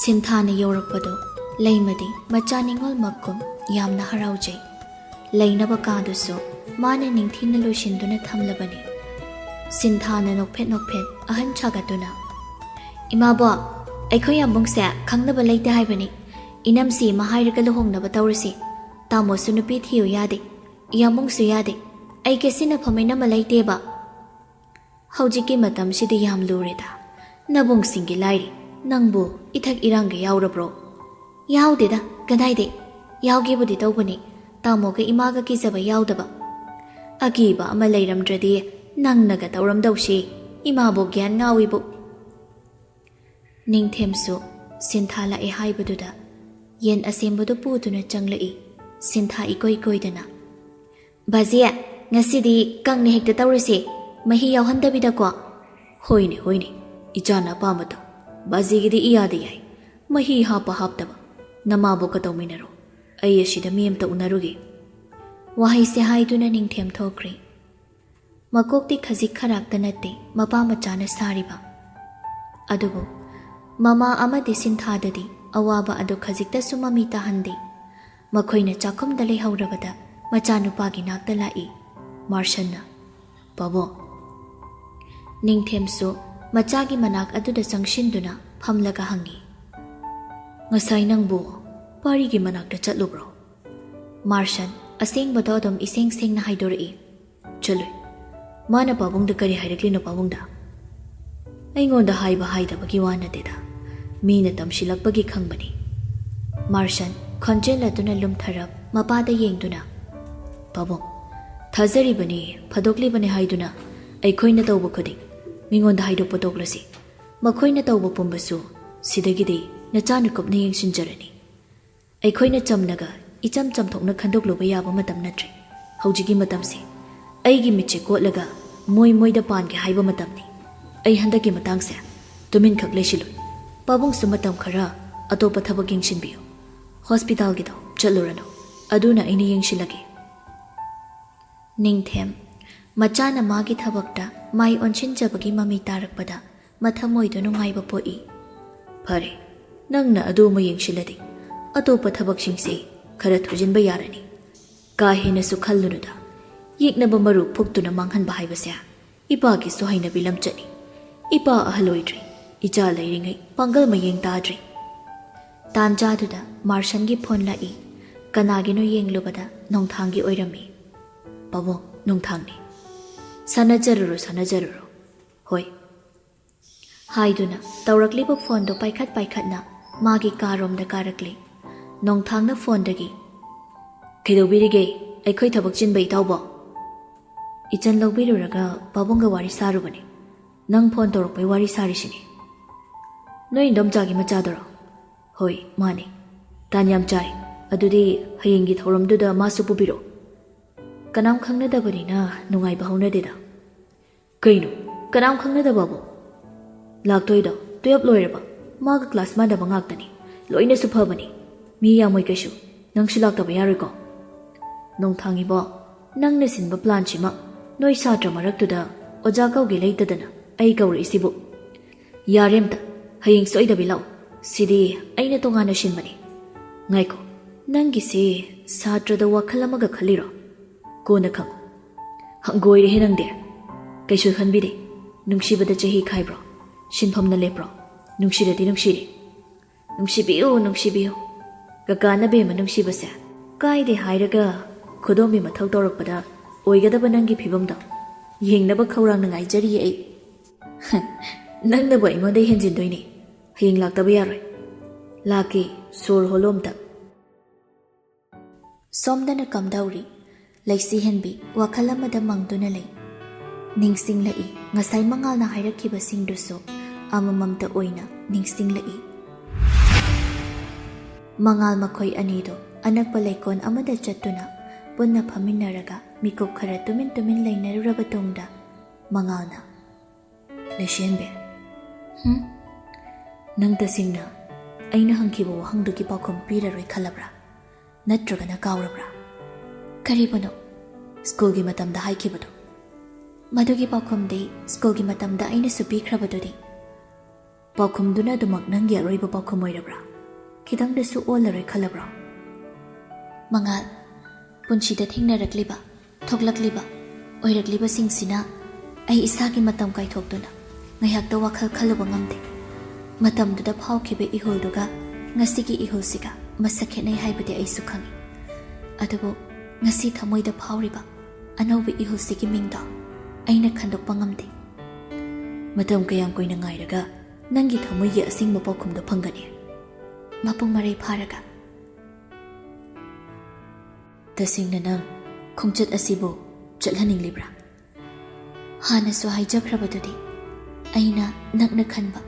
ꯁꯤꯟꯊꯥꯅ ꯌꯧꯔꯛꯄꯗꯣ ꯂꯩꯃꯗꯤ ꯃꯆꯥ ꯅꯤꯡꯉꯣꯜꯃꯛꯀꯨꯝ ꯌꯥꯝꯅ ꯍꯔꯥꯎꯖꯩ꯫ ꯂꯩꯅꯕ ꯀꯥꯗꯨꯁꯨ ꯃꯥꯅ ꯅꯤꯡꯊꯤꯅ ꯂꯣꯏꯁꯤꯟꯗꯨꯅ ꯊꯝꯂꯕꯅꯤ꯫ ꯁꯤꯟꯊꯥꯅ ꯅꯣꯛꯐꯦꯠ ꯅꯣꯛꯐꯦꯠ ꯑꯍꯟ ꯁꯥꯒꯠꯇꯨꯅ, "ꯏꯃꯥꯕꯣ, ꯑꯩꯈꯣꯏ ꯌꯥꯝꯕꯨꯡꯁꯦ ꯈꯪꯅꯕ ꯂꯩꯇꯦ ꯍꯥꯏꯕꯅꯤ꯫ ꯏꯅꯝꯁꯤ ꯑꯃ ꯍꯥꯏꯔꯒ ꯂꯨꯍꯣꯡꯅꯕ ꯇꯧꯔꯁꯤ꯫ ꯇꯥꯃꯣꯁꯨ ꯅꯨꯄꯤ ꯊꯤꯌꯨ ꯌꯥꯗꯦ, ꯏꯌꯥꯝꯕꯨꯡꯁꯨ ꯌꯥꯗꯦ꯫ ꯑꯩꯒꯤ ꯁꯤꯟꯅꯐꯝ ꯏꯅꯝꯃ ꯂꯩꯇꯦꯕ꯫ ꯍꯧꯖꯤꯛꯀꯤ ꯃꯇꯝꯁꯤꯗꯤ ꯌꯥꯝ ꯂꯨꯔꯦꯗ꯫ ꯅꯕꯨꯡꯁꯤꯡꯒꯤ ꯂꯥꯏꯔꯤ, ꯅꯪꯕꯨ ꯏꯊꯛ ꯏꯔꯥꯡꯒ ꯌꯥꯎꯔꯕ꯭ꯔꯣ?" "ꯌꯥꯎꯗꯦꯗ, ꯀꯗꯥꯏꯗꯩ? ꯌꯥꯎꯒꯦꯕꯨꯗꯤ ꯇꯧꯕꯅꯤ, ꯇꯥꯃꯣꯒ ꯏꯃꯥꯒ ꯀꯤꯖꯕ ꯌꯥꯎꯗꯕ꯫ ꯑꯀꯤꯕ ꯑꯃ ꯂꯩꯔꯝꯗ꯭ꯔꯗꯤ ꯅꯪꯅꯒ ꯇꯧꯔꯝꯗꯧꯁꯤ꯫ ꯏꯃꯥꯕꯨ ꯒ꯭ꯌꯥꯟ ꯉꯥꯎꯏꯕꯨ." ꯅꯤꯡꯊꯦꯝꯁꯨ ꯁꯤꯟꯊꯥ ꯂꯥꯛꯑꯦ ꯍꯥꯏꯕꯗꯨꯗ ꯌꯦꯟ ꯑꯁꯦꯝꯕꯗꯨ ꯄꯨꯗꯨꯅ ꯆꯪꯂꯛꯏ꯫ ꯁꯤꯟꯊꯥ ꯏꯀꯣꯏ ꯀꯣꯏꯗꯅ, "ꯕꯥꯖꯤ, ꯉꯁꯤꯗꯤ ꯀꯪꯅ ꯍꯦꯛꯇ ꯇꯧꯔꯁꯤ, ꯃꯍꯤ ꯌꯥꯎꯍꯟꯗꯕꯤꯗꯀꯣ." "ꯍꯣꯏꯅꯦ ꯍꯣꯏꯅꯦ, ꯏꯆꯥꯅ ꯑꯄꯥꯝꯕꯗꯣ꯫ ꯕꯥꯖꯤꯒꯤꯗꯤ ꯏꯌꯥꯗ ꯌꯥꯏ, ꯃꯍꯤ ꯍꯥꯞꯄ ꯍꯥꯞꯇꯕ ꯅꯃꯥꯕꯣꯛꯀ ꯇꯧꯃꯤꯟꯅꯔꯣ, ꯑꯩ ꯑꯁꯤꯗ ꯃꯤ ꯑꯃꯇ ꯎꯅꯔꯨꯒꯦ." ꯋꯥꯍꯩꯁꯦ ꯍꯥꯏꯗꯨꯅ ꯅꯤꯡꯊꯦꯝ ꯊꯣꯛꯈ꯭ꯔꯦ꯫ ꯃꯀꯣꯛꯇꯤ ꯈꯖꯤꯛ ꯈꯔꯥꯛꯇ ꯅꯠꯇꯦ ꯃꯄꯥ ꯃꯆꯥꯅ ꯁꯥꯔꯤꯕ꯫ ꯑꯗꯨꯕꯨ ꯃꯃꯥ ꯑꯃꯗꯤ ꯁꯤꯟꯊꯥꯗꯗꯤ ꯑꯋꯥꯕ ꯑꯗꯨ ꯈꯖꯤꯛꯇꯁꯨ ꯃꯃꯤ ꯇꯥꯍꯟꯗꯦ꯫ ꯃꯈꯣꯏꯅ ꯆꯥꯛꯈꯨꯝꯗ ꯂꯩꯍꯧꯔꯕꯗ ꯃꯆꯥꯅꯨꯄꯥꯒꯤ ꯅꯥꯛꯇ ꯂꯥꯛꯏ ꯃꯥꯔꯁꯟꯅ, "ꯄꯥꯕꯨꯡ." ꯅꯤꯡꯊꯦꯝꯁꯨ ꯃꯆꯥꯒꯤ ꯃꯅꯥꯛ ꯑꯗꯨꯗ ꯆꯪꯁꯤꯟꯗꯨꯅ ꯐꯝꯂꯒ ꯍꯪꯉꯤ, "ꯉꯁꯥꯏ ꯅꯪꯕꯨ ꯄꯥꯔꯤꯒꯤ ꯃꯅꯥꯛꯇ ꯆꯠꯂꯨꯕ꯭ꯔꯣ?" ꯃꯥꯔꯁꯟ ꯑꯁꯦꯡꯕꯗꯣ ꯑꯗꯨꯝ ꯏꯁꯦꯡ ꯁꯦꯡꯅ ꯍꯥꯏꯗꯣꯔꯛꯏ, "ꯆꯠꯂꯨꯏ꯫ ꯃꯥꯅ ꯄꯥꯕꯨꯡꯗ ꯀꯔꯤ ꯍꯥꯏꯔꯛꯂꯤꯅꯣ ꯄꯥꯕꯨꯡꯗ?" "ꯑꯩꯉꯣꯟꯗ ꯍꯥꯏꯕ ꯍꯥꯏꯗꯕꯒꯤ ꯋꯥ ꯅꯠꯇꯦꯗ, ꯃꯤꯅ ꯇꯝꯁꯤꯜꯂꯛꯄꯒꯤ ꯈꯪꯕꯅꯤ." ꯃꯥꯔꯁꯟ ꯈꯣꯟꯖꯦꯜ ꯑꯗꯨꯅ ꯂꯨꯝꯊꯔꯞ ꯃꯄꯥꯗ ꯌꯦꯡꯗꯨꯅ, "ꯄꯥꯕꯨꯡ, ꯊꯥꯖꯔꯤꯕꯅꯤ, ꯐꯥꯗꯣꯛꯂꯤꯕꯅꯤ ꯍꯥꯏꯗꯨꯅ ꯑꯩꯈꯣꯏꯅ ꯇꯧꯕ ꯈꯨꯗꯤꯡ ꯃꯤꯉꯣꯟꯗ ꯍꯥꯏꯗꯣꯛꯄ ꯇꯣꯛꯂꯁꯤ꯫ ꯃꯈꯣꯏꯅ ꯇꯧꯕ ꯄꯨꯝꯕꯁꯨ ꯁꯤꯗꯒꯤꯗꯤ ꯅꯆꯥꯅ ꯀꯨꯞꯅ ꯌꯦꯡꯁꯤꯟꯖꯔꯅꯤ꯫ ꯑꯩꯈꯣꯏꯅ ꯆꯝꯅꯒ ꯏꯆꯝ ꯆꯝꯊꯣꯛꯅ ꯈꯟꯗꯣꯛꯂꯨꯕ ꯌꯥꯕ ꯃꯇꯝ ꯅꯠꯇ꯭ꯔꯦ ꯍꯧꯖꯤꯛꯀꯤ ꯃꯇꯝꯁꯤ꯫ ꯑꯩꯒꯤ ꯃꯤꯠꯁꯦ ꯀꯣꯠꯂꯒ ꯃꯣꯏꯗ ꯄꯥꯟꯒꯦ ꯍꯥꯏꯕ ꯃꯇꯝꯅꯤ꯫ ꯑꯩ ꯍꯟꯗꯛꯀꯤ ꯃꯇꯥꯡꯁꯦ ꯇꯨꯃꯤꯟꯈꯛ ꯂꯩꯁꯤꯜꯂꯨ꯫ ꯄꯥꯕꯨꯡꯁꯨ ꯃꯇꯝ ꯈꯔ ꯑꯇꯣꯞꯄ ꯊꯕꯛ ꯌꯦꯡꯁꯤꯟꯕꯤꯌꯨ꯫ ꯍꯣꯁꯄꯤꯇꯥꯜꯒꯤꯗꯣ ꯆꯠꯂꯨꯔꯅꯨ, ꯑꯗꯨꯅ ꯑꯩꯅ ꯌꯦꯡꯁꯤꯜꯂꯒꯦ." ꯅꯤꯡꯊꯦꯝ ꯃꯆꯥꯅ ꯃꯥꯒꯤ ꯊꯕꯛꯇ ꯃꯥꯏ ꯑꯣꯟꯁꯤꯟꯖꯕꯒꯤ ꯃꯃꯤ ꯇꯥꯔꯛꯄꯗ ꯃꯊꯃꯣꯏꯗꯨ ꯅꯨꯡꯉꯥꯏꯕ ꯄꯣꯛꯏ꯫ "ꯐꯔꯦ, ꯅꯪꯅ ꯑꯗꯨ ꯑꯃ ꯌꯦꯡꯁꯤꯜꯂꯗꯤ ꯑꯇꯣꯞꯄ ꯊꯕꯛꯁꯤꯡꯁꯦ ꯈꯔ ꯊꯨꯖꯤꯟꯕ ꯌꯥꯔꯅꯤ꯫ ꯀꯥ ꯍꯦꯟꯅꯁꯨ ꯈꯜꯂꯨꯅꯨꯗ꯫ ꯌꯦꯛꯅꯕ ꯃꯔꯨ ꯐꯨꯛꯇꯨꯅ ꯃꯥꯡꯍꯟꯕ ꯍꯥꯏꯕꯁꯦ ꯏꯄꯥꯒꯤꯁꯨ ꯍꯩꯅꯕꯤ ꯂꯝꯆꯠꯅꯤ꯫ ꯏꯄꯥ ꯑꯍꯜ ꯑꯣꯏꯗ꯭ꯔꯤ, ꯏꯆꯥ ꯂꯩꯔꯤꯉꯩ ꯄꯥꯡꯒꯜ ꯃꯌꯦꯡ ꯇꯥꯗ꯭ꯔꯤ." ꯇꯥꯟꯖꯥꯗꯨꯗ ꯃꯥꯔꯁꯟꯒꯤ ꯐꯣꯟ ꯂꯥꯛꯏ꯫ ꯀꯅꯥꯒꯤꯅꯣ ꯌꯦꯡꯂꯨꯕꯗ ꯅꯣꯡꯊꯥꯡꯒꯤ ꯑꯣꯏꯔꯝꯃꯤ꯫ "ꯄꯥꯕꯨꯡ, ꯅꯣꯡꯊꯥꯡꯅꯤ." "ꯁꯥꯟꯅꯖꯔꯨꯔꯣ ꯁꯥꯟꯅꯖꯔꯨꯔꯣ." "ꯍꯣꯏ." ꯍꯥꯏꯗꯨꯅ ꯇꯧꯔꯛꯂꯤꯕ ꯐꯣꯟꯗꯣ ꯄꯥꯏꯈꯠꯅ ꯃꯥꯒꯤ ꯀꯥꯔꯣꯝꯗ ꯀꯥꯔꯛꯂꯤ꯫ ꯅꯣꯡꯊꯥꯡꯅ ꯐꯣꯟꯗꯒꯤ, "ꯀꯩꯗꯧꯕꯤꯔꯤꯒꯦ ꯑꯩꯈꯣꯏ ꯊꯕꯛ ꯆꯤꯟꯕ ꯏꯇꯥꯎꯕꯣ?" "ꯏꯆꯟ ꯂꯧꯕꯤꯔꯨꯔꯒ ꯄꯥꯕꯨꯡꯒ ꯋꯥꯔꯤ ꯁꯥꯔꯨꯕꯅꯤ꯫ ꯅꯪ ꯐꯣꯟ ꯇꯧꯔꯛꯄꯩ ꯋꯥꯔꯤ ꯁꯥꯔꯤꯁꯤꯅꯤ." "ꯅꯣꯏ ꯏꯟꯗꯣꯝꯆꯥꯒꯤ ꯃꯆꯥꯗꯨꯔꯣ?" "ꯍꯣꯏ ꯃꯥꯅꯤ꯫ ꯇꯥꯟ ꯌꯥꯝ ꯆꯥꯔꯤ, ꯑꯗꯨꯗꯤ ꯍꯌꯦꯡꯒꯤ ꯊꯧꯔꯝꯗꯨꯗ ꯃꯥꯁꯨ ꯄꯨꯕꯤꯔꯛꯑꯣ." "ꯀꯅꯥꯝ ꯈꯪꯅꯗꯕꯅꯤꯅ ꯅꯨꯡꯉꯥꯏꯕ ꯍꯧꯅꯗꯦꯗ." "ꯀꯩꯅꯣ ꯀꯅꯥꯝ ꯈꯪꯅꯗꯕꯕꯣ? ꯂꯥꯛꯇꯣꯏꯗꯣ 12 ꯂꯣꯏꯔꯕ, ꯃꯥꯒ ꯀ꯭ꯂꯥꯁ ꯃꯥꯟꯅꯕ ꯉꯥꯛꯇꯅꯤ, ꯂꯣꯏꯅꯁꯨ ꯐꯕꯅꯤ, ꯃꯤ ꯌꯥꯝꯃꯣꯏ ꯀꯩꯁꯨ꯫ ꯅꯪꯁꯨ ꯂꯥꯛꯇꯕ ꯌꯥꯔꯣꯏꯀꯣ?" "ꯅꯣꯡꯊꯥꯡꯏꯕꯣ, ꯅꯪꯅ ꯁꯤꯟꯕ ꯄ꯭ꯂꯥꯟꯁꯤꯃꯛ ꯅꯣꯏ ꯁꯥꯇ꯭ꯔ ꯃꯔꯛꯇꯨꯗ ꯑꯣꯖꯥ ꯀꯧꯒꯦ ꯂꯩꯇꯗꯅ ꯑꯩ ꯀꯧꯔꯛꯏꯁꯤꯕꯨ? ꯌꯥꯔꯦ ꯑꯝꯇ, ꯍꯌꯦꯡ ꯁꯣꯏꯗꯕꯤ ꯂꯥꯛꯎ, ꯁꯤꯗꯤ ꯑꯩꯅ ꯇꯣꯉꯥꯟꯅ ꯁꯤꯟꯕꯅꯤ." "ꯉꯥꯏꯈꯣ, ꯅꯪꯒꯤꯁꯤ ꯁꯥꯇ꯭ꯔꯗ ꯋꯥꯈꯜ ꯑꯃꯒ ꯈꯜꯂꯤꯔꯣ? ꯀꯣꯟꯅ ꯈꯪꯉꯨ." "ꯍꯪꯒꯣꯏꯔꯦꯍꯦ ꯅꯪꯗꯤ." "ꯀꯩꯁꯨ ꯈꯟꯕꯤꯗꯦ, ꯅꯨꯡꯁꯤꯕꯗ ꯆꯍꯤ ꯈꯥꯏꯕ꯭ꯔꯣ? ꯁꯤꯟꯐꯝꯅ ꯂꯦꯞꯄ꯭ꯔꯣ? ꯅꯨꯡꯁꯤꯔꯗꯤ ꯅꯨꯡꯁꯤꯔꯦ, ꯅꯨꯡꯁꯤꯕꯤꯌꯨ ꯅꯨꯡꯁꯤꯕꯤꯌꯨ꯫ ꯀꯀꯥꯅ ꯕꯦꯝꯃ ꯅꯨꯡꯁꯤꯕꯁꯦ ꯀꯥꯏꯗꯦ ꯍꯥꯏꯔꯒ ꯈꯨꯗꯣꯝꯕꯤ ꯃꯊꯧ ꯇꯧꯔꯛꯄꯗ ꯑꯣꯏꯒꯗꯕ ꯅꯪꯒꯤ ꯐꯤꯕꯝꯗꯣ ꯌꯦꯡꯅꯕ ꯈꯧꯔꯥꯡꯅ ꯉꯥꯏꯖꯔꯤꯌꯦ ꯑꯩ." "ꯅꯪꯅꯕꯨ ꯑꯩꯉꯣꯟꯗ ꯍꯦꯟꯖꯤꯟꯗꯣꯏꯅꯦ, ꯍꯌꯦꯡ ꯂꯥꯛꯇꯕ ꯌꯥꯔꯣꯏ." "ꯂꯥꯛꯀꯦ, ꯁꯣꯔ ꯍꯣꯜꯂꯣ ꯑꯝꯇ." ꯁꯣꯝꯗꯅ ꯀꯝꯗꯧꯔꯤ? ꯂꯩꯁꯤꯍꯟꯕꯤ ꯋꯥꯈꯜ ꯑꯃꯗ ꯃꯪꯗꯨꯅ ꯂꯩ꯫ ꯅꯤꯡꯁꯤꯡꯂꯛꯏ ꯉꯁꯥꯏ ꯃꯉꯥꯜꯅ ꯍꯥꯏꯔꯛꯈꯤꯕꯁꯤꯡꯗꯨꯁꯨ ꯑꯃꯃꯝꯇ ꯑꯣꯏꯅ ꯅꯤꯡꯁꯤꯡꯂꯛꯏ꯫ ꯃꯉꯥꯜ ꯃꯈꯣꯏ ꯑꯅꯤꯗꯣ ꯑꯅꯛꯄ ꯂꯩꯀꯣꯜ ꯑꯃꯗ ꯆꯠꯇꯨꯅ ꯄꯨꯟꯅ ꯐꯝꯃꯤꯟꯅꯔꯒ ꯃꯤꯀꯨꯞ ꯈꯔ ꯇꯨꯃꯤꯟ ꯂꯩꯅꯔꯨꯔꯕ ꯇꯨꯡꯗ ꯃꯉꯥꯜꯅ, "ꯂꯩꯁꯤꯍꯟꯕꯤ, ꯅꯪ ꯇꯁꯦꯡꯅ ꯑꯩꯅ ꯍꯪꯈꯤꯕ ꯋꯥꯍꯪꯗꯨꯒꯤ ꯄꯥꯎꯈꯨꯝ ꯄꯤꯔꯔꯣꯏ ꯈꯜꯂꯕ꯭ꯔꯥ? ꯅꯠꯇ꯭ꯔꯒꯅ ꯀꯥꯎꯔꯕ꯭ꯔꯥ?" "ꯀꯔꯤꯕꯨꯅꯣ?" "ꯁ꯭ꯀꯨꯜꯒꯤ ꯃꯇꯝꯗ ꯍꯥꯏꯈꯤꯕꯗꯣ." "ꯃꯗꯨꯒꯤ ꯄꯥꯎꯈꯨꯝꯗꯤ ꯁ꯭ꯀꯨꯜꯒꯤ ꯃꯇꯝꯗ ꯑꯩꯅꯁꯨ ꯄꯤꯈ꯭ꯔꯕꯗꯨꯗꯤ." ꯄꯥꯎꯈꯨꯝꯗꯨꯅ ꯑꯗꯨꯃꯛ ꯅꯪꯒꯤ ꯑꯔꯣꯏꯕ ꯄꯥꯎꯈꯨꯝ ꯑꯣꯏꯔꯕ꯭ꯔꯥ? ꯈꯤꯇꯪꯗꯁꯨ ꯑꯣꯜꯂꯔꯣꯏ ꯈꯜꯂꯕ꯭ꯔꯣ? ꯃꯉꯥꯜ, ꯄꯨꯟꯁꯤꯗ ꯊꯦꯡꯅꯔꯛꯂꯤꯕ, ꯊꯣꯛꯂꯛꯂꯤꯕ, ꯑꯣꯏꯔꯛꯂꯤꯕꯁꯤꯡꯁꯤꯅ ꯑꯩ ꯏꯁꯥꯒꯤ ꯃꯇꯝ ꯀꯥꯏꯊꯣꯛꯇꯨꯅ ꯉꯥꯏꯍꯥꯛꯇ ꯋꯥꯈꯜ ꯈꯜꯂꯨꯕ ꯉꯝꯗꯦ꯫ ꯃꯇꯝꯗꯨꯗ ꯐꯥꯎꯈꯤꯕ ꯏꯍꯨꯜꯗꯨꯒ ꯉꯁꯤꯒꯤ ꯏꯍꯨꯜꯁꯤꯒ ꯃꯁꯛ ꯈꯦꯠꯅꯩ ꯍꯥꯏꯕꯗꯤ ꯑꯩꯁꯨ ꯈꯪꯏ꯫ ꯑꯗꯨꯕꯨ ꯉꯁꯤ ꯊꯃꯣꯏꯗ ꯐꯥꯎꯔꯤꯕ ꯑꯅꯧꯕ ꯏꯍꯨꯜꯁꯤꯒꯤ ꯃꯤꯡꯗꯣ ꯑꯩꯅ ꯈꯟꯗꯣꯛꯄ ꯉꯝꯗꯦ꯫ ꯃꯇꯝ ꯀꯌꯥꯝ ꯀꯨꯏꯅ ꯉꯥꯏꯔꯒ ꯅꯪꯒꯤ ꯊꯃꯣꯏꯒꯤ ꯑꯁꯦꯡꯕ ꯄꯥꯎꯈꯨꯝꯗꯣ ꯐꯪꯒꯅꯤ? ꯃꯄꯨꯡ ꯃꯔꯩ ꯐꯥꯔꯒ꯫ ꯇꯁꯦꯡꯅ ꯅꯪ ꯈꯣꯡꯆꯠ ꯑꯁꯤꯕꯨ ꯆꯠꯍꯟꯅꯤꯡꯂꯤꯕ꯭ꯔꯥ? ꯍꯥꯟꯅꯁꯨ ꯍꯥꯏꯖꯈ꯭ꯔꯕꯗꯨꯗꯤ ꯑꯩꯅ ꯅꯛꯅ ꯈꯟꯕ,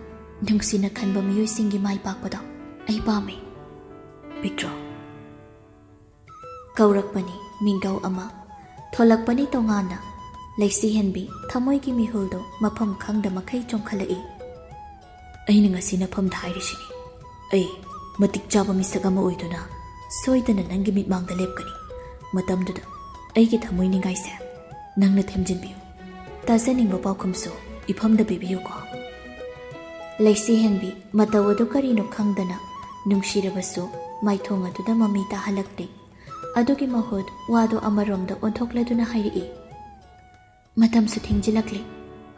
ꯅꯨꯡꯁꯤꯅ ꯈꯟꯕ ꯃꯤꯑꯣꯏꯁꯤꯡꯒꯤ ꯃꯥꯏ ꯄꯥꯛꯄꯗꯣ ꯑꯩ ꯄꯥꯝꯃꯤ꯫ ꯄꯤꯛꯇ꯭ꯔꯣ? ꯀꯧꯔꯛꯄꯅꯤ ꯃꯤꯡꯒꯧ ꯑꯃ, ꯊꯣꯂꯛꯄꯅꯤ ꯇꯣꯉꯥꯟꯅ, ꯂꯩꯁꯤꯍꯦꯟꯕꯤ ꯊꯃꯣꯏꯒꯤ ꯃꯤꯍꯨꯜꯗꯣ ꯃꯐꯝ ꯈꯪꯗ ꯃꯈꯩ ꯆꯣꯡꯈꯠꯂꯛꯏ꯫ ꯑꯩꯅ ꯉꯁꯤ ꯅꯐꯝꯗ ꯍꯥꯏꯔꯤꯁꯤꯅꯤ, ꯑꯩ ꯃꯇꯤꯛ ꯆꯥꯕ ꯃꯤꯁꯛ ꯑꯃ ꯑꯣꯏꯗꯨꯅ ꯁꯣꯏꯗꯅ ꯅꯪꯒꯤ ꯃꯤꯠꯃꯥꯡꯗ ꯂꯦꯞꯀꯅꯤ꯫ ꯃꯇꯝꯗꯨꯗ ꯑꯩꯒꯤ ꯊꯃꯣꯏ ꯅꯤꯡꯒꯥꯏꯁꯦ ꯅꯪꯅ ꯊꯦꯝꯖꯤꯟꯕꯤꯌꯨ꯫ ꯇꯥꯖꯅꯤꯡꯕ ꯄꯥꯎꯈꯨꯝꯁꯨ ꯏꯐꯝꯗ ꯄꯤꯕꯤꯌꯨꯀꯣ꯫ ꯂꯩꯁꯤꯍꯦꯟꯕꯤ ꯃꯇꯧ ꯑꯗꯨ ꯀꯔꯤꯅꯣ ꯈꯪꯗꯅ ꯅꯨꯡꯁꯤꯔꯕꯁꯨ ꯃꯥꯏꯊꯣꯡ ꯑꯗꯨꯗ ꯃꯃꯤ ꯇꯥꯍꯜꯂꯛꯇꯦ꯫ ꯑꯗꯨꯒꯤ ꯃꯍꯨꯠ ꯋꯥꯗꯣ ꯑꯃꯔꯣꯝꯗ ꯑꯣꯟꯊꯣꯛꯂꯗꯨꯅ ꯍꯥꯏꯔꯛꯏ, ꯃꯇꯝꯁꯨ ꯊꯦꯡꯖꯤꯜꯂꯛꯂꯤ,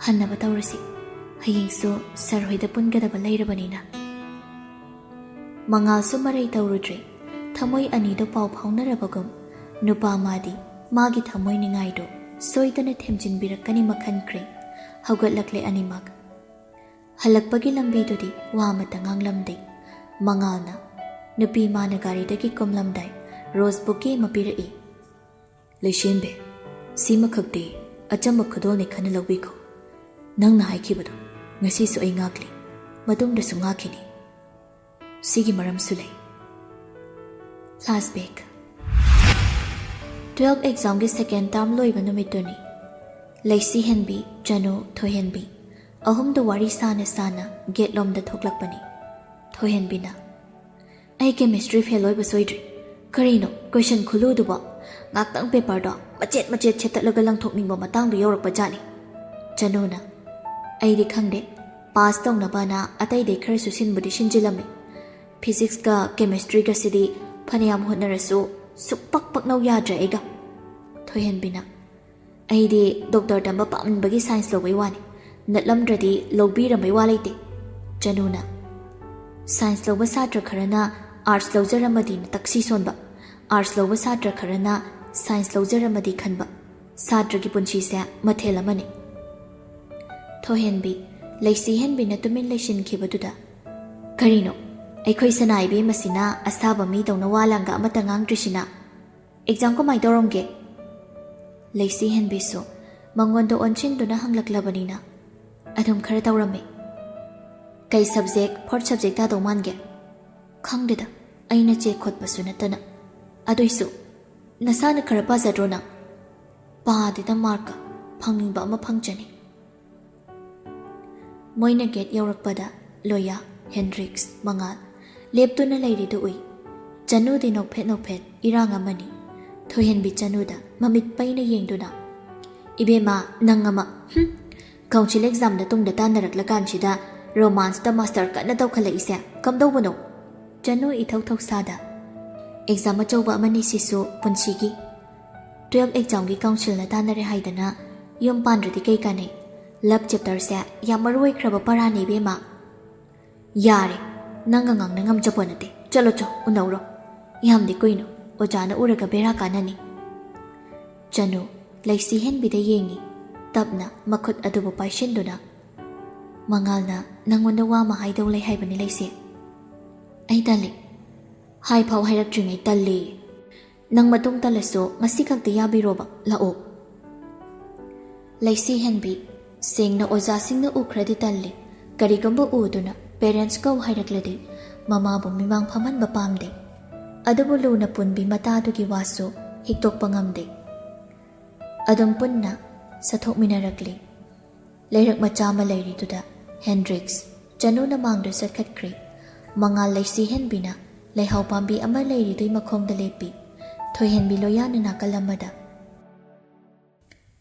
ꯍꯟꯅꯕ ꯇꯧꯔꯁꯤ꯫ ꯍꯌꯦꯡꯁꯨ ꯁꯔ ꯍꯣꯏꯗ ꯄꯨꯟꯒꯗꯕ ꯂꯩꯔꯕꯅꯤꯅ꯫ ꯃꯉꯥꯜꯁꯨ ꯃꯔꯩ ꯇꯧꯔꯨꯗ꯭ꯔꯦ꯫ ꯊꯃꯣꯏ ꯑꯅꯤꯗꯣ ꯄꯥꯎ ꯐꯥꯎꯅꯔꯕꯒꯨꯝ ꯅꯨꯄꯥ ꯃꯥꯗꯤ ꯃꯥꯒꯤ ꯊꯃꯣꯏ ꯅꯤꯡꯉꯥꯏꯗꯣ ꯁꯣꯏꯗꯅ ꯊꯦꯝꯖꯤꯟꯕꯤꯔꯛꯀꯅꯤ ꯃꯈꯟꯈ꯭ꯔꯦ꯫ ꯍꯧꯒꯠꯂꯛꯂꯦ ꯑꯅꯤꯃꯛ꯫ ꯍꯜꯂꯛꯄꯒꯤ ꯂꯝꯕꯤꯗꯨꯗꯤ ꯋꯥ ꯑꯃꯇ ꯉꯥꯡꯂꯝꯗꯦ꯫ ꯃꯉꯥꯜꯅ ꯅꯨꯄꯤ ꯃꯥꯅ ꯒꯥꯔꯤꯗꯒꯤ ꯀꯨꯝꯂꯝꯗꯥꯏ ꯔꯣꯁ ꯕꯨꯀꯦ ꯑꯃ ꯄꯤꯔꯛꯏ꯫ ꯂꯩꯁꯦꯝꯕꯤ, ꯁꯤꯃꯈꯛꯇꯤ ꯑꯆꯝꯕ ꯈꯨꯗꯣꯜꯅꯤ ꯈꯟꯅ ꯂꯧꯕꯤꯈꯣ꯫ ꯅꯪꯅ ꯍꯥꯏꯈꯤꯕꯗꯣ ꯉꯁꯤꯁꯨ ꯑꯩ ꯉꯥꯛꯂꯤ, ꯃꯇꯨꯡꯗꯁꯨ ꯉꯥꯛꯈꯤꯅꯤ꯫ ꯁꯤꯒꯤ ꯃꯔꯝꯁꯨ ꯂꯩ꯫ ꯐ꯭ꯂꯥꯁꯕꯦꯛ꯫ 12 ꯑꯦꯛꯖꯥꯝꯒꯤ ꯁꯦꯀꯦꯟ ꯇꯥꯔꯝ ꯂꯣꯏꯕ ꯅꯨꯃꯤꯠꯇꯨꯅꯤ꯫ ꯂꯩꯁꯤꯍꯦꯟꯕꯤ, ꯆꯅꯨ, ꯊꯣꯏꯍꯦꯟꯕꯤ ꯑꯍꯨꯝꯗ ꯋꯥꯔꯤ ꯁꯥꯅ ꯁꯥꯅ ꯒꯦꯠꯂꯣꯝꯗ ꯊꯣꯛꯂꯛꯄꯅꯤ꯫ ꯊꯣꯏꯍꯦꯟꯕꯤꯅ, ꯑꯩ ꯀꯦꯃꯤꯁꯇ꯭ꯔꯤ ꯐꯦꯜ ꯑꯣꯏꯕ ꯁꯣꯏꯗ꯭ꯔꯤ꯫ ꯀꯔꯤꯅꯣ ꯀꯣꯏꯁꯟ ꯈꯨꯜꯂꯨꯗꯨꯕꯣ? ꯉꯥꯛꯇꯪ ꯄꯦꯄꯔꯗꯣ ꯃꯆꯦꯠ ꯃꯆꯦꯠ ꯁꯦꯠꯇꯠꯂꯒ ꯂꯪꯊꯣꯛꯅꯤꯡꯕ ꯃꯇꯥꯡꯗꯣ ꯌꯧꯔꯛꯄ ꯖꯥꯠꯅꯤ꯫ ꯆꯅꯨꯅ, ꯑꯩꯗꯤ ꯈꯪꯗꯦ, ꯄꯥꯁ ꯇꯧꯅꯕꯅ ꯑꯇꯩꯗꯩ ꯈꯔꯁꯨ ꯁꯤꯟꯕꯨꯗꯤ ꯁꯤꯟꯖꯤꯜꯂꯝꯃꯤ꯫ ꯐꯤꯖꯤꯛꯁꯀ ꯀꯦꯃꯤꯁꯇ꯭ꯔꯤꯒꯁꯤꯗꯤ ꯐꯅꯌꯥꯝ ꯍꯣꯠꯅꯔꯁꯨ ꯁꯨꯛꯄꯛ ꯄꯛꯅꯧ ꯌꯥꯗ꯭ꯔꯦ ꯑꯩꯒ꯫ ꯊꯣꯏꯍꯦꯟꯕꯤꯅ, ꯑꯩꯗꯤ ꯗꯣꯛꯇꯔ ꯇꯝꯕ ꯄꯥꯝꯃꯟꯕꯒꯤ ꯁꯥꯏꯟꯁ ꯂꯧꯕꯩ ꯋꯥꯅꯤ, ꯅꯠꯂꯝꯗ꯭ꯔꯗꯤ ꯂꯧꯕꯤꯔꯝꯕꯩ ꯋꯥ ꯂꯩꯇꯦ꯫ ꯆꯅꯨꯅ, ꯁꯥꯏꯟꯁ ꯂꯧꯕ ꯁꯥꯇ꯭ꯔ ꯈꯔꯅ ꯑꯥꯔꯠꯁ ꯂꯧꯖꯔꯝꯃꯗꯤ ꯇꯛꯁꯤ ꯁꯣꯟꯕ, ꯑꯥꯔꯠꯁ ꯂꯧꯕ ꯁꯥꯇ꯭ꯔ ꯈꯔꯅ ꯁꯥꯏꯟꯁ ꯂꯧꯖꯔꯝꯃꯗꯤ ꯈꯟꯕ, ꯁꯥꯇ꯭ꯔꯒꯤ ꯄꯨꯟꯁꯤꯁꯦ ꯃꯊꯦꯜ ꯑꯃꯅꯤ꯫ ꯊꯣꯏꯍꯦꯟꯕꯤ, ꯂꯩꯁꯤꯍꯦꯟꯕꯤꯅ ꯇꯨꯃꯤꯟ ꯂꯩꯁꯤꯟꯈꯤꯕꯗꯨꯗ, ꯀꯔꯤꯅꯣ ꯑꯩꯈꯣꯏ ꯁꯅꯥ ꯏꯕꯦꯝꯃꯁꯤꯅ ꯑꯁꯥꯕ ꯃꯤꯗꯧꯅ ꯋꯥ ꯂꯥꯡꯒ ꯑꯃꯇ ꯉꯥꯡꯗ꯭ꯔꯤꯁꯤꯅ? ꯑꯦꯛꯖꯥꯝ ꯀꯃꯥꯏꯅ ꯇꯧꯔꯝꯒꯦ? ꯂꯩꯁꯤꯍꯦꯟꯕꯤꯁꯨ ꯃꯉꯣꯟꯗ ꯑꯣꯟꯁꯤꯟꯗꯨꯅ ꯍꯪꯂꯛꯂꯕꯅꯤꯅ, ꯑꯗꯨꯝ ꯈꯔ ꯇꯧꯔꯝꯃꯤ꯫ ꯀꯩ ꯁꯕꯖꯦꯛ ꯐꯣꯔꯠ ꯁꯕꯖꯦꯛ ꯇꯥꯗꯧ ꯃꯥꯟꯒꯦ? ꯈꯪꯗꯦꯗ, ꯑꯩꯅ ꯆꯦꯛ ꯈꯣꯠꯄꯁꯨ ꯅꯠꯇꯅ꯫ ꯑꯗꯨꯏꯁꯨ ꯅꯁꯥꯅ ꯈꯔ ꯄꯥꯖꯗ꯭ꯔꯣ ꯅꯪ? ꯄꯥꯗꯦꯗ ꯃꯥꯔꯛꯀ, ꯐꯪꯅꯤꯡꯕ ꯑꯃ ꯐꯪꯖꯅꯤ꯫ ꯃꯣꯏꯅ ꯒꯦꯠ ꯌꯧꯔꯛꯄꯗ ꯂꯣꯌꯥ, ꯍꯦꯟꯗ꯭ꯔꯤꯛꯁ, ꯃꯉꯥꯜ ꯂꯦꯞꯇꯨꯅ ꯂꯩꯔꯤꯗꯨ ꯎꯏ꯫ ꯆꯅꯨꯗꯤ ꯅꯣꯛꯐꯦꯠ ꯅꯣꯛꯐꯦꯠ ꯏꯔꯥꯡ ꯑꯃꯅꯤ꯫ ꯊꯣꯏꯍꯦꯟꯕꯤ ꯆꯅꯨꯗ ꯃꯃꯤꯠ ꯄꯩꯅ ꯌꯦꯡꯗꯨꯅ, ꯏꯕꯦꯝꯃ ꯅꯪ ꯑꯃ, ꯀꯥꯎꯟꯁꯤꯜ ꯑꯦꯛꯖꯥꯝꯗ ꯇꯨꯡꯗ ꯇꯥꯟꯅꯔꯛꯂꯀꯥꯟꯁꯤꯗ ꯔꯣꯃꯥꯟꯁꯇ ꯃꯥꯁꯇꯔ ꯀꯟꯅ ꯇꯧꯈꯠꯂꯛꯏꯁꯦ ꯀꯝꯗꯧꯕꯅꯣ? ꯆꯅꯨ ꯏꯊꯧ ꯊꯧꯁꯥꯗ, ꯑꯦꯛꯖꯥꯝ ꯑꯆꯧꯕ ꯑꯃꯅꯤ ꯁꯤꯁꯨ ꯄꯨꯟꯁꯤꯒꯤ꯫ 12 ꯑꯦꯛꯖꯥꯝꯒꯤ ꯀꯥꯎꯟꯁꯤꯜꯅ ꯇꯥꯟꯅꯔꯦ ꯍꯥꯏꯗꯅ ꯌꯨꯝ ꯄꯥꯟꯗ꯭ꯔꯗꯤ ꯀꯩ ꯀꯥꯟꯅꯩ? ꯂꯞ ꯆꯦꯞꯇꯔꯁꯦ ꯌꯥꯝ ꯃꯔꯨ ꯑꯣꯏꯈ꯭ꯔꯕ ꯄꯔꯥꯅꯤ ꯏꯕꯦꯝꯃ꯫ ꯌꯥꯔꯦ, ꯅꯪꯒ ꯉꯥꯡꯅ ꯉꯝꯖꯄꯣ ꯅꯠꯇꯦ, ꯆꯠꯂꯣ ꯎꯅꯧꯔꯣ꯫ ꯌꯥꯝꯗꯤ ꯀꯨꯏꯅꯣ, ꯑꯣꯖꯥꯅ ꯎꯔꯒ ꯕꯦꯔꯥ ꯀꯥꯟꯅꯅꯤ꯫ ꯆꯅꯨ ꯂꯩꯁꯤꯍꯦꯟꯕꯤꯗ ꯌꯦꯡꯉꯤ, ꯇꯞꯅ ꯃꯈꯨꯠ ꯑꯗꯨꯕꯨ ꯄꯥꯏꯁꯤꯟꯗꯨꯅ꯫ ꯃꯉꯥꯜꯅ ꯅꯪꯉꯣꯟꯗ ꯋꯥ ꯑꯃ ꯍꯥꯏꯗꯧ ꯂꯩ ꯍꯥꯏꯕꯅꯤ ꯂꯩꯁꯦ꯫ ꯑꯩ ꯇꯜꯂꯤ꯫ ꯍꯥꯏꯐꯥꯎ ꯍꯥꯏꯔꯛꯇ꯭ꯔꯤꯉꯩ ꯇꯜꯂꯤ꯫ ꯅꯪ ꯃꯇꯨꯡ ꯇꯜꯂꯁꯨ ꯉꯁꯤ ꯈꯛꯇ ꯌꯥꯕꯤꯔꯣꯕ, ꯂꯥꯛꯑꯣ꯫ ꯂꯩꯁꯤꯍꯦꯟꯕꯤ, ꯁꯦꯡꯅ ꯑꯣꯖꯥꯁꯤꯡꯅ ꯎꯈ꯭ꯔꯗꯤ ꯇꯜꯂꯤ, ꯀꯔꯤꯒꯨꯝꯕ ꯎꯗꯨꯅ ꯄꯦꯔꯦꯟꯁ ꯀꯧ ꯍꯥꯏꯔꯛꯂꯗꯤ ꯃꯃꯥꯕꯨ ꯃꯤꯃꯥꯡ ꯐꯝꯍꯟꯕ ꯄꯥꯝꯗꯦ꯫ ꯑꯗꯨꯕꯨ ꯂꯨꯅ ꯄꯨꯟꯕꯤ ꯃꯇꯥꯗꯨꯒꯤ ꯋꯥꯁꯨ ꯍꯤꯛꯇꯣꯛꯄ ꯉꯝꯗꯦ꯫ ꯑꯗꯨꯝ ꯄꯨꯟꯅ ꯆꯠꯊꯣꯛꯃꯤꯟꯅꯔꯛꯂꯤ꯫ ꯂꯩꯔꯛ ꯃꯆꯥ ꯑꯃ ꯂꯩꯔꯤꯗꯨꯗ ꯍꯦꯟꯗ꯭ꯔꯤꯛꯁ, ꯆꯅꯨꯅ ꯃꯥꯡꯗ ꯆꯠꯈꯠꯈ꯭ꯔꯦ꯫ ꯃꯉꯥꯜ ꯂꯩꯁꯤꯍꯦꯟꯕꯤꯅ ꯂꯩꯍꯥꯎ ꯄꯥꯝꯕꯤ ꯑꯃ ꯂꯩꯔꯤꯗꯨꯏ ꯃꯈꯣꯡꯗ ꯂꯦꯞꯄꯤ꯫ ꯊꯣꯏꯍꯦꯟꯕꯤ ꯂꯣꯌꯥꯅ ꯅꯥꯀꯜ ꯑꯃꯗ꯫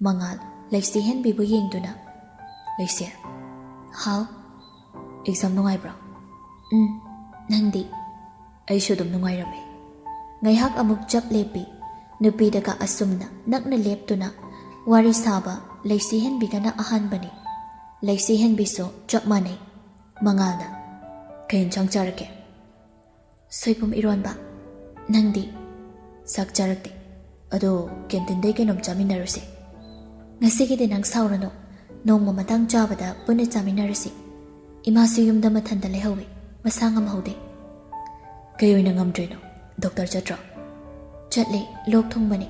ꯃꯉꯥꯜ ꯂꯩꯁꯤꯍꯦꯟꯕꯤꯕꯨ ꯌꯦꯡꯗꯨꯅ, ꯂꯩꯁꯦ, ꯍꯥꯎ? Exam nungaibro? Nangdi. Aishu dum nungairame. Ngaihak amuk jap lepi. Nupidaga asumna nakna leptuna wari saba leisihen bigana ahan bani. Leisihen biso jap mane. Mangalna. Kayin chang charake. Soipum ironba. Nangdi. Sak charakti. Ado kentinday kinom chaminaruse. Ngasigide nang saurano. Nong mamatang chabada puna chaminaruse. Imasu yumda mathanda lehawi. Masangam haude. Kayoy na ngamdrino. Doktor Chatro. Chatle lok thong bani.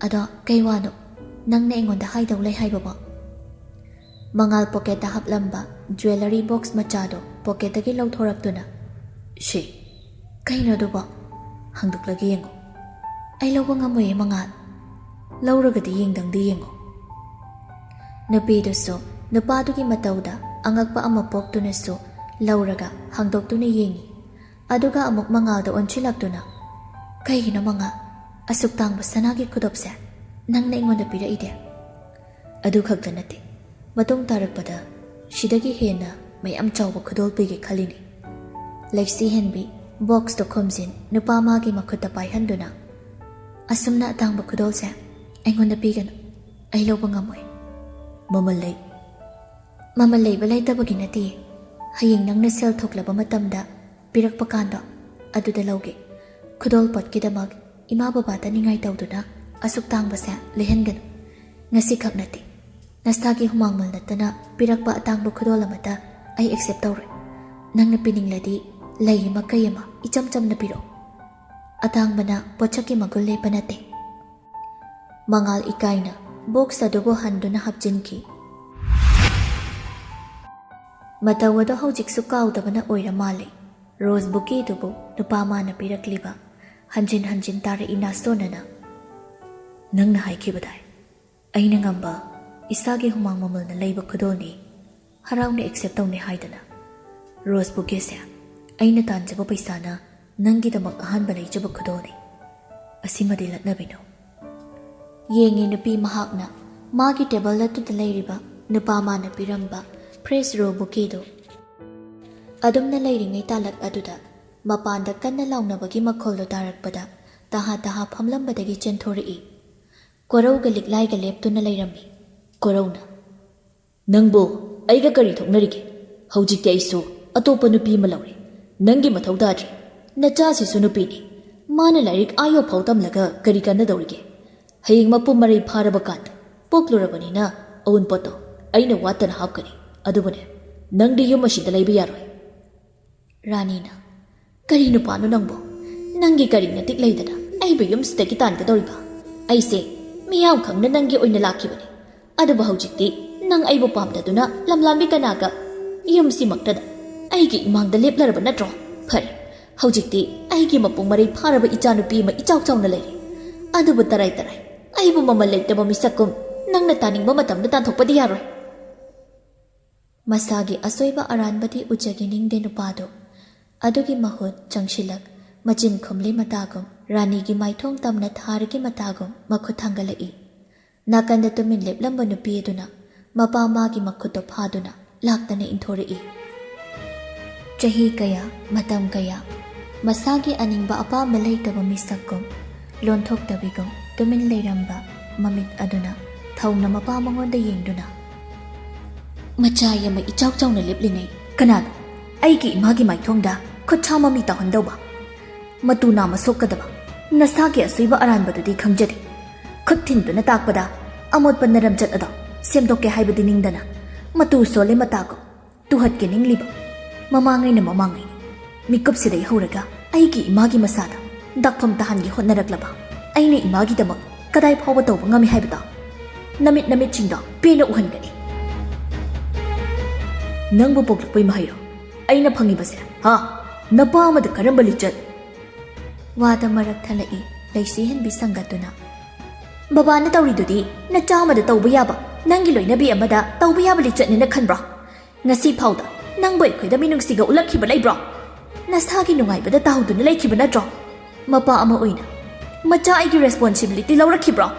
Ado kay wano. Nang na ingon da haidaw lay hay baba. Mangal pocket da haplamba. Jewelry box machado. Pocket da gilaw thorak tuna. She. Kay na do ba? Hangduk lagi yengo. Ay lawa nga mo mangal. Lawraga di yeng dang di yengo. Napido so. Napado ki matawda. Angag pa amapok tuna so. Lawraga hangdok tuna yengi. Aduga amok mangal da onchilak tuna. Kay gina mga. Asuk tang basanagi kudopse. Nang na ingon da pira ide. Adu khagda nate. Matong tarak pada. Shidagi hena may amchaw ba kudol pigi khalini. Lexi henbi. Box to komzin. Nupamagi makutapay handuna. Asum na atang ba kudol se. Ingon da pigan. Ay law bang amoy. Mamalay. Mamalay balay tabagi nati. Haying nang nasel thoklaba matamda. Pirak pakando. Adu da lawgi. Kudol pot kidamag. Ima babata ningay tawduna. Asuk tang basa lehengan. Ngasi kag nati. Nastagi humangmal natana. Pirak pa atang ba kudol amata. Ay accept tawre. Nang napining ladi. Lay magkayama. Icam-cam na piro. Atang bana pochaki magulle panate. Mangal ikay na. Box sa dugo hando na hapjinki. Matawado haujik sukaw daba na oira mali. Rose bouquet dubo nupama na pirakliba. Hanjin tari inasona na. Nang nahaykibadai. Ay nangamba. Isagi humang mamal na layba kudol ni. Haraw na accept taw ni haidana. Rose bouquet siya. Ay natanjaba paisana. Nangi da mag-ahan balay jaba kudol ni. Asimadilat na bino. Yengi nupi mahak na. Magi tebal na to dalay riba. Nupama na piramba. Praise ro bukido. Adum na layringay talat aduda. Mapanda kan na law na bagi magkoldo darakpada. Taha pamlambadagi chenthori. Koraw galiklay galep to na layrami. Koraw na. Nangbo, ay gagari thok narige. Haujik ti ay so, atopa nupi malawri. Nangi mathaw dadri. Nacha si sunupi ni. Mana layrik ayaw pautam laga kari ka na dawrige. Haying mapumaray parabakat. Poklurabani na, awun poto. Ay na wata na hapkani. Adubane, nang di yung masida lay biyaroy. Rani na, karino paano nangbo? Nangi karing na tiklay dana, ay ba yung stekitan ka dori ba? Ay se, miyaw kang na nangi oy nalaki ba ni? Ado ba haujikti, nang ay bupam da duna, lamlambi ka naga. Yung si magdada, ay ki imang dalip laraba na tro. Pari, haujikti, ay ki mapong maray para ba ichanupi ma ichaw-chaw na lay. Ado ba taray-taray, ay bumamalig na mamisakom, nang nataning mamatam na tantok pa di yaroy. Masagi asoiba aranbati ujagining denupado. Adugi mahut changshilak, machin kumli matagom, rani gi maithong tamna tharigi matagom, makutanggalai. Nakanda tuminlip lamba nupi eduna, mapama gi makutop haduna, lakta na inthori. Chahi kaya, matam kaya, masagi aning ba apa malay taba misagom, lonthok tabigom, tuminlay ramba, mamit aduna, thaw na mapamangon da yengduna. Machaya may ichaw-chaw na liplinay. Kanano? Ay ki imagi may thongda. Kutsama mi tahon daw ba? Matuna masok ka da ba? Nasagi asoy ba aran ba di khangjadi? Kutin do na takpada. Amot pa naramjat adaw. Semdok ke hay ba dining dana? Matu sole matako. Tuhat ke ning liba. Mamangay na mamangay. Mikup siday huraga. Ay ki imagi masada. Dakpam tahan gi hot naragla ba? Ay ni imagi damag. Kaday pawa daw ba ngami hay ba daw? Namit chingda. Pinauhan gani. Nang bupoglakpoy mahayro. Ay naphangiba siya. Ha? Napamada karamba lichat. Wada marak thalai. Laysihan bisanggato na. Baba na tawridudi. Nachamada tawba yaba. Nangiloy nabi amada tawba yaba lichat ni nakhanbra. Ngasi pawda. Nang boy koy da minungsiga ulakhiba laybra. Nasagi nungay bada tawdo na laykiba na dra. Mapa ama oyna. Macha aigi responsibility lawrakhibra.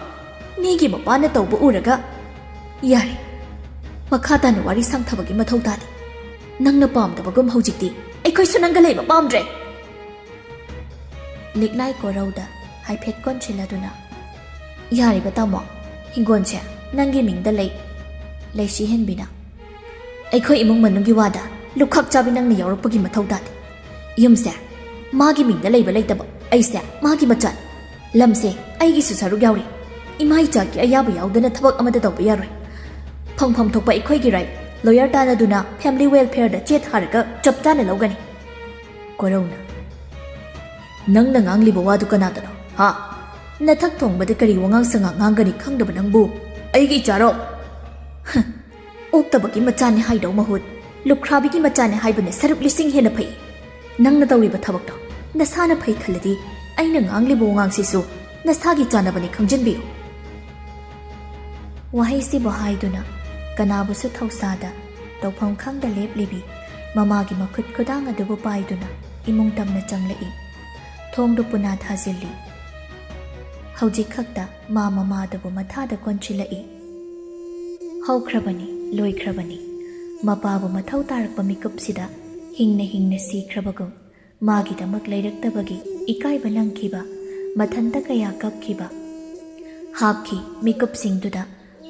Nigi mapa na tawba uraga. Yari. Makata na wari sang tabagi mathaw tadi. Nangna pamdabagum hojikti ꯑꯩꯈꯣꯏꯁꯨ ꯅꯪꯒ ꯂꯩꯕ ꯄꯥꯝꯗ꯭ꯔꯦ ꯂꯤꯛꯂꯥꯏ ꯀꯣꯔꯧꯗ ꯍꯥꯏꯐꯦꯠ ꯀꯣꯟꯁꯤꯜꯂꯗꯨꯅ ꯌꯥꯔꯤꯕ ꯇꯥꯃꯣ ꯍꯤꯡꯒꯣꯟꯁꯦ ꯅꯪꯒꯤ ꯃꯤꯡꯗ ꯂꯩ ꯂꯩꯁꯤ ꯍꯦꯟꯕꯤꯅ ꯑꯩꯈꯣꯏ ꯏꯃꯨꯡ ꯃꯅꯨꯡꯒꯤ ꯋꯥꯗ ꯂꯨꯈꯛ ꯆꯥꯕꯤ ꯅꯪꯅ ꯌꯥꯎꯔꯛꯄꯒꯤ ꯃꯊꯧ ꯇꯥꯗꯦ ꯌꯨꯝꯁꯦ ꯃꯥꯒꯤ ꯃꯤꯡꯗ ꯂꯩꯕ ꯂꯩꯇꯕ ꯑꯩꯁꯦ ꯃꯥꯒꯤ ꯃꯆꯥꯅꯤ ꯂꯝꯁꯦ ꯑꯩꯒꯤꯁꯨ ꯁꯔꯨꯛ ꯌꯥꯎꯔꯤ ꯏꯃꯥ ꯏꯆꯥꯒꯤ ꯑꯌꯥꯕ ꯌꯥꯎꯗꯅ ꯊꯕꯛ ꯑꯃꯠꯇ ꯇꯧꯕ ꯌꯥꯔꯣꯏ ꯐꯪꯐꯝ ꯊꯣꯛꯄ ꯑꯩꯈꯣꯏꯒꯤ ꯔꯥꯏꯠ ꯂꯣꯌꯔ ꯇꯥꯟꯅꯗꯨꯅ ꯐꯦꯃꯤꯂꯤ ꯋꯦꯜꯐꯦꯌꯔꯗ ꯆꯦ ꯊꯥꯔꯒ ꯆꯞ ꯆꯥꯅ ꯂꯧꯒꯅꯤ ꯀꯣꯔꯧꯅ ꯅꯪꯅ ꯉꯥꯡꯂꯤꯕ ꯋꯥꯗꯨ ꯀꯅꯥꯗꯅꯣ ꯍꯥ ꯅꯊꯛ ꯊꯣꯡꯕꯗ ꯀꯔꯤ ꯋꯥꯉꯥꯡ ꯁꯉꯥꯡ ꯉꯥꯡꯒꯅꯤ ꯈꯪꯗꯕ ꯅꯪꯕꯨ ꯑꯩꯒꯤ ꯏꯆꯥꯔꯣ ꯑꯣꯛꯇꯕꯒꯤ ꯃꯆꯥꯅꯤ ꯍꯥꯏꯗꯧ ꯃꯍꯨꯠ ꯂꯨꯈ꯭ꯔꯥꯕꯤꯒꯤ ꯃꯆꯥꯅꯤ ꯍꯥꯏꯕꯅ ꯁꯔꯨꯛ ꯂꯤꯁꯤꯡ ꯍꯦꯟꯅ ꯐꯩ ꯅꯪꯅ ꯇꯧꯔꯤꯕ ꯊꯕꯛꯇꯣ ꯅꯁꯥꯅ ꯐꯩ ꯈꯜꯂꯗꯤ ꯑꯩꯅ ꯉꯥꯡꯂꯤꯕ ꯋꯥꯉꯥꯡꯁꯤꯁꯨ ꯅꯁꯥꯒꯤ ꯆꯥꯅꯕꯅꯤ ꯈꯪꯖꯤꯟꯕꯤꯌꯨ ꯋꯥꯍꯩꯁꯤꯕꯨ ꯍꯥꯏꯗꯨꯅ ꯀꯅꯥꯕꯨꯁꯨ ꯊꯧꯁꯥꯗ ꯇꯧꯐꯝ ꯈꯪꯗ ꯂꯦꯞꯂꯤꯕꯤ ꯃꯃꯥꯒꯤ ꯃꯈꯨꯠ ꯈꯨꯗꯥꯡ ꯑꯗꯨꯕꯨ ꯄꯥꯏꯗꯨꯅ ꯏꯃꯨꯡ ꯇꯝꯅ ꯆꯪꯂꯛꯏ ꯊꯣꯡꯗꯨ ꯄꯨꯅꯥ ꯊꯥꯖꯤꯜꯂꯤ ꯍꯧꯖꯤꯛ ꯈꯛꯇ ꯃꯥ ꯃꯃꯥꯗꯨꯕꯨ ꯃꯊꯥꯗ ꯀꯣꯟꯁꯤꯜꯂꯛꯏ ꯍꯧꯈ꯭ꯔꯕꯅꯤ ꯂꯣꯏꯈ꯭ꯔꯕꯅꯤ ꯃꯄꯥꯕꯨ ꯃꯊꯧ ꯇꯥꯔꯛꯄ ꯃꯤꯀꯨꯞꯁꯤꯗ ꯍꯤꯡꯅ ꯍꯤꯡꯅ ꯁꯤꯈ꯭ꯔꯕꯒꯨꯝ ꯃꯥꯒꯤꯗꯃꯛ ꯂꯩꯔꯛꯇꯕꯒꯤ ꯏꯀꯥꯏꯕ ꯅꯪꯈꯤꯕ ꯃꯊꯟꯇ ꯀꯌꯥ ꯀꯞꯈꯤꯕ ꯍꯥꯞꯈꯤ ꯃꯤꯀꯨꯞꯁꯤꯡꯗꯨꯗ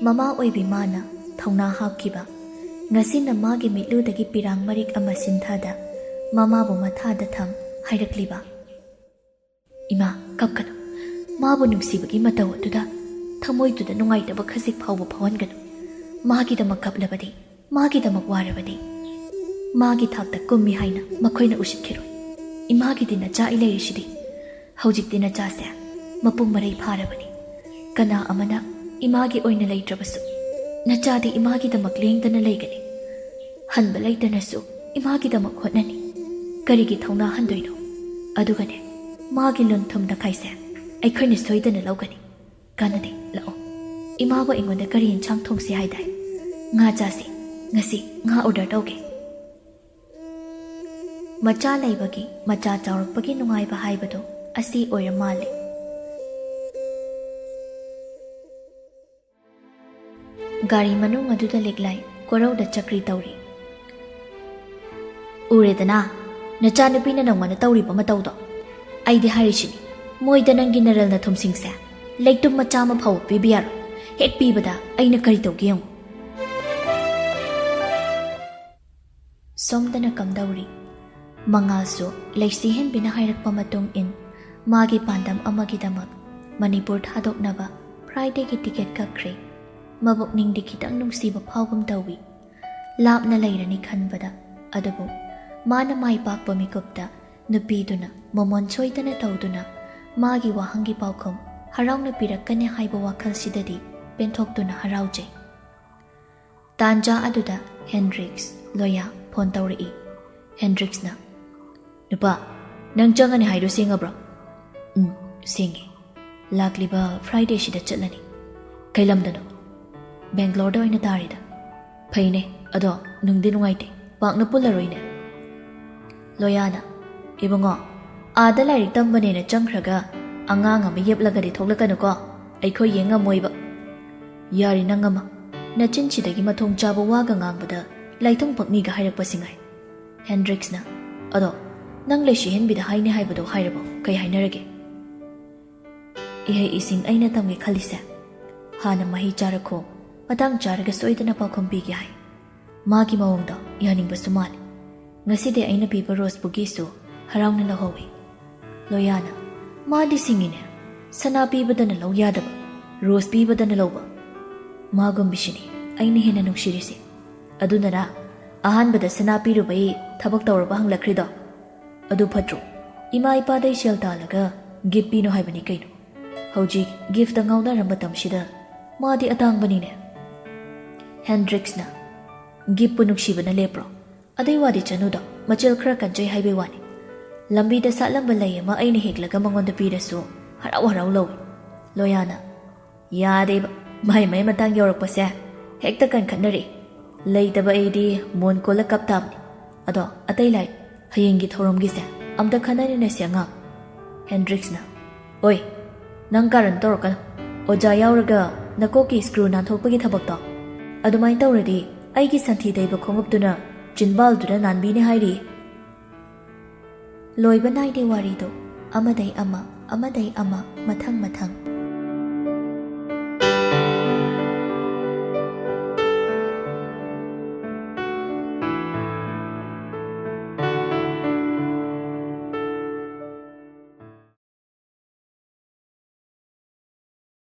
ꯃꯃꯥ ꯑꯣꯏꯕꯤ ꯃꯥꯅ ꯊꯧꯅꯥ ꯍꯥꯞꯈꯤꯕ ꯉꯁꯤꯅ ꯃꯥꯒꯤ ꯃꯤꯠꯂꯨꯗꯒꯤ ꯄꯤꯔꯥꯡ ꯃꯔꯤꯛ ꯑꯃ ꯁꯤꯟꯊꯥꯗ ꯃꯃꯥꯕꯨ ꯃꯊꯥꯗ ꯊꯝ ꯍꯥꯏꯔꯛꯂꯤꯕ ꯏꯃꯥ ꯀꯞꯀꯅꯨ ꯃꯥꯕꯨ ꯅꯨꯡꯁꯤꯕꯒꯤ ꯃꯇꯧ ꯑꯗꯨꯗ ꯊꯃꯣꯏꯗꯨꯗ ꯅꯨꯡꯉꯥꯏꯇꯕ ꯈꯖꯤꯛ ꯐꯥꯎꯕ ꯐꯥꯎꯍꯟꯒꯅꯨ ꯃꯥꯒꯤꯗꯃꯛ ꯀꯞꯂꯕꯗꯤ ꯃꯥꯒꯤꯗꯃꯛ ꯋꯥꯔꯕꯗꯤ ꯃꯥꯒꯤ ꯊꯥꯛꯇ ꯀꯨꯝꯃꯤ ꯍꯥꯏꯅ ꯃꯈꯣꯏꯅ ꯎꯁꯤꯠꯈꯤꯔꯣꯏ ꯏꯃꯥꯒꯤꯗꯤ ꯅꯆꯥ ꯑꯩ ꯂꯩꯔꯤꯁꯤꯗꯤ ꯍꯧꯖꯤꯛꯇꯤ ꯅꯆꯥꯁꯦ ꯃꯄꯨꯡ ꯃꯔꯩ ꯐꯥꯔꯕꯅꯤ ꯀꯅꯥ ꯑꯃꯅ ꯏꯃꯥꯒꯤ ꯑꯣꯏꯅ ꯂꯩꯇ꯭ꯔꯕꯁꯨ ꯅꯆꯥꯗꯤ ꯏꯃꯥꯒꯤꯗꯃꯛ ꯂꯦꯡꯗꯅ ꯂꯩꯒꯅꯤ ꯍꯟꯕ ꯂꯩꯇꯅꯁꯨ ꯏꯃꯥꯒꯤꯗꯃꯛ ꯍꯣꯠꯅꯅꯤ ꯀꯔꯤꯒꯤ ꯊꯧꯅꯥ ꯍꯟꯗꯣꯏꯅꯣ ꯑꯗꯨꯒꯅꯦ ꯃꯥꯒꯤ ꯂꯨꯟ ꯊꯨꯝ ꯇꯈꯥꯏꯁꯦ ꯑꯩꯈꯣꯏꯅ ꯁꯣꯏꯗꯅ ꯂꯧꯒꯅꯤ ꯀꯥꯟꯅꯗꯦ ꯂꯥꯛꯑꯣ ꯏꯃꯥꯕꯨ ꯑꯩꯉꯣꯟꯗ ꯀꯔꯤ ꯌꯦꯟꯁꯥꯡ ꯊꯣꯡꯁꯤ ꯍꯥꯏꯗꯥꯏ ꯉꯥ ꯆꯥꯁꯤ ꯉꯁꯤ ꯉꯥ ꯑꯣꯔꯗꯔ ꯇꯧꯒꯦ ꯃꯆꯥ ꯂꯩꯕꯒꯤ ꯃꯆꯥ ꯆꯥꯎꯔꯛꯄꯒꯤ ꯅꯨꯡꯉꯥꯏꯕ ꯍꯥꯏꯕꯗꯣ ꯑꯁꯤ ꯑꯣꯏꯔ ꯃꯥꯜꯂꯦ ꯒꯥꯔꯤ ꯃꯅꯨꯡ ꯑꯗꯨꯗ ꯂꯤꯛꯂꯥꯏ ꯀꯣꯔꯧꯗ ꯆꯀ꯭ꯔꯤ ꯇꯧꯔꯤ ꯎꯔꯦꯗꯅ ꯅꯆꯥꯅꯨꯄꯤꯅ ꯅꯪꯉꯣꯟꯗ ꯇꯧꯔꯤꯕ ꯃꯇꯧꯗꯣ ꯑꯩꯗꯤ ꯍꯥꯏꯔꯤꯁꯤꯅꯤ ꯃꯣꯏꯗ ꯅꯪꯒꯤ ꯅꯔꯜꯅ ꯊꯨꯝꯁꯤꯡꯁꯦ ꯂꯩꯇꯨꯝ ꯃꯆꯥ ꯑꯃ ꯐꯥꯎꯕ ꯄꯤꯕ ꯌꯥꯔꯣꯏ ꯍꯦꯛ ꯄꯤꯕꯗ ꯑꯩꯅ ꯀꯔꯤ ꯇꯧꯒꯦ ꯌꯦꯡꯉꯨ ꯁꯣꯝꯗꯅ ꯀꯝꯗꯧꯔꯤ ꯃꯉꯥꯜꯁꯨ ꯂꯩꯁꯤ ꯍꯦꯟꯕꯤꯅ ꯍꯥꯏꯔꯛꯄ ꯃꯇꯨꯡ ꯏꯟ ꯃꯥꯒꯤ ꯄꯥꯟꯗꯝ ꯑꯃꯒꯤꯗꯃꯛ ꯃꯅꯤꯄꯨꯔ ꯊꯥꯗꯣꯛꯅꯕ ꯐ꯭ꯔꯥꯏꯗꯦꯒꯤ ꯇꯤꯀꯦꯠ ꯀꯛꯈ꯭ꯔꯦ ꯃꯕꯨꯛꯅꯤꯡꯗꯤ ꯈꯤꯇꯪ ꯅꯨꯡꯁꯤꯕ ꯐꯥꯎꯒꯨꯝ ꯇꯧꯋꯤ ꯂꯥꯞꯅ ꯂꯩꯔꯅꯤ ꯈꯟꯕꯗ ꯑꯗꯨꯕꯨ ꯃꯥꯅ ꯃꯥꯏ ꯄꯥꯛꯄ ꯃꯤꯀꯨꯞꯇ ꯅꯨꯄꯤꯗꯨꯅ ꯃꯃꯣꯟ ꯁꯣꯏꯗꯅ ꯇꯧꯗꯨꯅ ꯃꯥꯒꯤ ꯋꯥꯍꯪꯒꯤ ꯄꯥꯎꯈꯨꯝ ꯍꯔꯥꯎꯅ ꯄꯤꯔꯛꯀꯅꯤ ꯍꯥꯏꯕ ꯋꯥꯈꯜꯁꯤꯗꯗꯤ ꯄꯦꯟꯊꯣꯛꯇꯨꯅ ꯍꯔꯥꯎꯖꯩ ꯇꯥꯟꯖꯥ ꯑꯗꯨꯗ ꯍꯦꯟꯗ꯭ꯔꯤꯛꯁ ꯂꯣꯌꯥ ꯐꯣꯟ ꯇꯧꯔꯛꯏ ꯍꯦꯟꯗ꯭ꯔꯤꯛꯁꯅ ꯅꯨꯄꯥ ꯅꯪ ꯆꯪꯉꯅꯤ ꯍꯥꯏꯗꯣ ꯁꯦꯡꯉꯕ꯭ꯔꯣ ꯁꯦꯡꯉꯦ ꯂꯥꯛꯂꯤꯕ ꯐ꯭ꯔꯥꯏꯗꯦꯁꯤꯗ ꯆꯠꯂꯅꯤ ꯀꯩ ꯂꯝꯗꯅꯣ ꯕꯦꯡꯒ꯭ꯂꯣꯔꯗ ꯑꯣꯏꯅ ꯇꯥꯔꯤꯗ ꯐꯩꯅꯦ ꯑꯗꯣ ꯅꯨꯡꯗꯤ ꯅꯨꯡꯉꯥꯏꯇꯦ ꯄꯥꯛꯅ ꯄꯨꯜꯂꯔꯣꯏꯅꯦ ꯂꯣꯌꯥꯅ ꯏꯕꯨꯡꯉꯣ ꯑꯥꯗ ꯂꯥꯏꯔꯤꯛ ꯇꯝꯕꯅꯦꯅ ꯆꯪꯈ꯭ꯔꯒ ꯑꯉꯥꯡ ꯑꯃ ꯌꯦꯞꯂꯒꯗꯤ ꯊꯣꯛꯂꯛꯀꯅꯨꯀꯣ ꯑꯩꯈꯣꯏ ꯌꯦꯡꯉꯝꯃꯣꯏꯕ ꯌꯥꯔꯤ ꯅꯪ ꯑꯃ ꯅꯆꯤꯟꯁꯤꯗꯒꯤ ꯃꯊꯣꯡ ꯆꯥꯕ ꯋꯥꯒ ꯉꯥꯡꯕꯗ ꯂꯥꯏꯊꯨꯡ ꯄꯛꯅꯤꯒ ꯍꯥꯏꯔꯛꯄꯁꯤꯉꯥꯏ ꯍꯦꯟꯗ꯭ꯔꯤꯛꯁꯅ ꯑꯗꯣ ꯅꯪ ꯂꯩꯁꯤ ꯍꯦꯟꯕꯤꯗ ꯍꯥꯏꯅꯤ ꯍꯥꯏꯕꯗꯣ ꯍꯥꯏꯔꯕꯣ ꯀꯩ ꯍꯥꯏꯅꯔꯒꯦ ꯏꯍꯩ ꯏꯁꯤꯡ ꯑꯩꯅ ꯇꯝꯒꯦ ꯈꯜꯂꯤꯁꯦ ꯍꯥꯟꯅ ꯃꯍꯩ ꯆꯥꯔꯛꯈꯣ ꯃꯇꯥꯡ ꯆꯥꯔꯒ ꯁꯣꯏꯗꯅ ꯄꯥꯎꯈꯨꯝ ꯄꯤꯒꯦ ꯍꯥꯏ ꯃꯥꯒꯤ ꯃꯑꯣꯡꯗꯣ ꯌꯥꯅꯤꯡꯕꯁꯨ ꯃꯥꯜꯂꯤ ꯉꯁꯤꯗꯤ ꯑꯩꯅ ꯄꯤꯕ ꯔꯣꯁ ꯕꯨꯀꯦꯁꯨ ꯍꯔꯥꯎꯅ ꯂꯧꯍꯧꯏ ꯂꯣꯌꯥꯅ ꯃꯥꯗꯤ ꯁꯤꯡꯉꯤꯅꯦ ꯁꯅꯥ ꯄꯤꯕꯗꯅ ꯂꯧ ꯌꯥꯗꯕ ꯔꯣꯁ ꯄꯤꯕꯗꯅ ꯂꯧꯕ ꯃꯥꯒꯨꯝꯕꯤꯁꯤꯅꯤ ꯑꯩꯅ ꯍꯦꯟꯅ ꯅꯨꯡꯁꯤꯔꯤꯁꯦ ꯑꯗꯨꯅꯔ ꯑꯍꯥꯟꯕꯗ ꯁꯅꯥ ꯄꯤꯔꯨꯕꯩ ꯊꯕꯛ ꯇꯧꯔꯕ ꯍꯪꯂꯛꯈ꯭ꯔꯤꯗꯣ ꯑꯗꯨ ꯐꯠꯇ꯭ꯔꯣ ꯏꯃꯥ ꯏꯄꯥꯗꯩ ꯁꯦꯜ ꯇꯥꯜꯂꯒ ꯒꯤꯐ ꯄꯤꯅꯣ ꯍꯥꯏꯕꯅꯤ ꯀꯩꯅꯣ ꯍꯧꯖꯤꯛ ꯒꯤꯐꯇ ꯉꯥꯎꯅꯔ ꯃꯇꯝꯁꯤꯗ ꯃꯥꯗꯤ ꯑꯇꯥꯡꯕꯅꯤꯅꯦ ꯍꯦꯟꯗ꯭ꯔꯤꯛꯁꯅ ꯒꯤꯐꯄꯨ ꯅꯨꯡꯁꯤꯕꯅ ꯂꯦꯞꯄ꯭ꯔꯣ ꯑꯗꯨꯏ ꯋꯥꯗꯤ ꯆꯅꯨꯗꯣ ꯃꯆꯜ ꯈꯔ ꯀꯟꯖꯩ ꯍꯥꯏꯕꯩ ꯋꯥꯅꯤ ꯂꯝꯕꯤꯗ ꯁꯥꯠꯂꯝꯕ ꯂꯩ ꯑꯃ ꯑꯩꯅ ꯍꯦꯛꯂꯒ ꯃꯉꯣꯟꯗ ꯄꯤꯔꯁꯨ ꯍꯔꯥꯎ ꯍꯔꯥꯎ ꯂꯧꯏ ꯂꯣꯌꯥꯅ ꯌꯥꯗꯦꯕ ꯃꯥꯏ ꯃꯇꯥꯡ ꯌꯧꯔꯛꯄꯁꯦ ꯍꯦꯛꯇ ꯀꯟꯈꯠꯅꯔꯛꯏ ꯂꯩꯇꯕ ꯑꯩꯗꯤ ꯃꯣꯟ ꯀꯣꯜꯂ ꯀꯞ ꯇꯥꯕꯅꯤ ꯑꯗꯣ ꯑꯇꯩ ꯂꯥꯏ ꯍꯌꯦꯡꯒꯤ ꯊꯧꯔꯝꯒꯤꯁꯦ ꯑꯝꯇ ꯈꯟꯅꯔꯤꯅꯁꯤ ꯑꯉꯥꯡ ꯍꯦꯟꯗ꯭ꯔꯤꯛꯁꯅ ꯑꯣꯏ ꯅꯪ ꯀꯥꯔꯟ ꯇꯧꯔꯛꯀꯅꯨ ꯑꯣꯖꯥ ꯌꯥꯎꯔꯒ ꯅꯀꯣꯛꯀꯤ ꯁꯀ꯭ꯔꯨ ꯅꯥꯟꯊꯣꯛꯄꯒꯤ ꯊꯕꯛꯇꯣ ꯑꯗꯨꯃꯥꯏꯅ ꯇꯧꯔꯗꯤ ꯑꯩꯒꯤ ꯁꯟꯊꯤ ꯇꯩꯕ ꯈꯣꯡꯎꯞꯇꯨꯅ ꯆꯤꯟꯕꯥꯜꯗꯨꯗ ꯅꯥꯟꯕꯤꯅꯦ ꯍꯥꯏꯔꯤ꯫ ꯂꯣꯏꯕ ꯅꯥꯏꯗꯦ ꯋꯥꯔꯤꯗꯣ, ꯑꯃꯗꯩ ꯑꯃ, ꯑꯃꯗꯩ ꯑꯃ, ꯃꯊꯪ ꯃꯊꯪ꯫